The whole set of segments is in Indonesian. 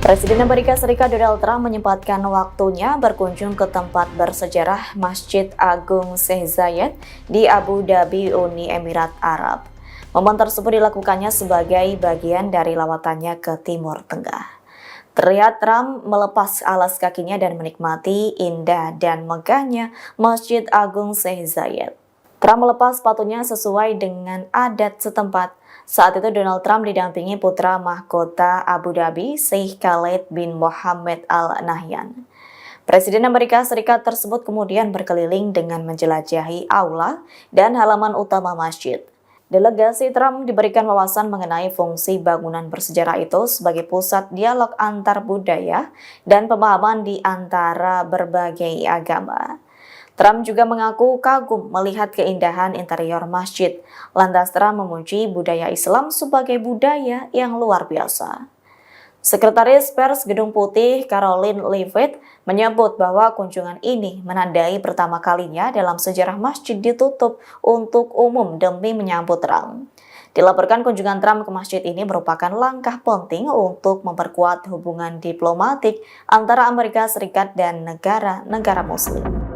Presiden Amerika Serikat Donald Trump menyempatkan waktunya berkunjung ke tempat bersejarah Masjid Agung Sheikh Zayed di Abu Dhabi, Uni Emirat Arab. Momen tersebut dilakukannya sebagai bagian dari lawatannya ke Timur Tengah. Terlihat Trump melepas alas kakinya dan menikmati indah dan megahnya Masjid Agung Sheikh Zayed. Trump melepas sepatunya sesuai dengan adat setempat. Saat itu Donald Trump didampingi putra mahkota Abu Dhabi, Sheikh Khalid bin Mohammed Al Nahyan. Presiden Amerika Serikat tersebut kemudian berkeliling dengan menjelajahi aula dan halaman utama masjid. Delegasi Trump diberikan wawasan mengenai fungsi bangunan bersejarah itu sebagai pusat dialog antar budaya dan pemahaman di antara berbagai agama. Trump juga mengaku kagum melihat keindahan interior masjid. Lantas Trump memuji budaya Islam sebagai budaya yang luar biasa. Sekretaris Pers Gedung Putih Caroline Leavitt menyebut bahwa kunjungan ini menandai pertama kalinya dalam sejarah masjid ditutup untuk umum demi menyambut Trump. Dilaporkan kunjungan Trump ke masjid ini merupakan langkah penting untuk memperkuat hubungan diplomatik antara Amerika Serikat dan negara-negara Muslim.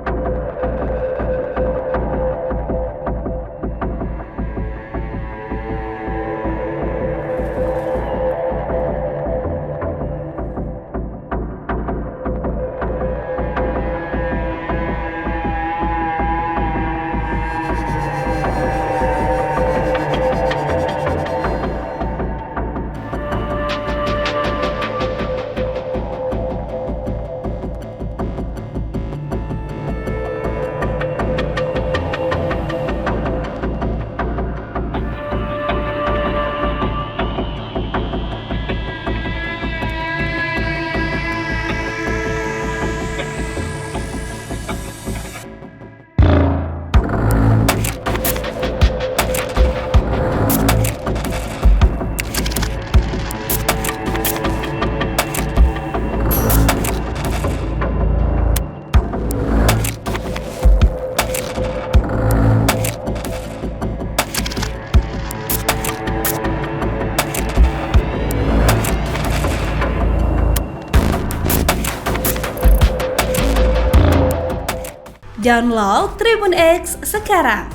Download Tribun X sekarang,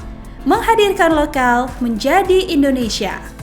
menghadirkan lokal menjadi Indonesia.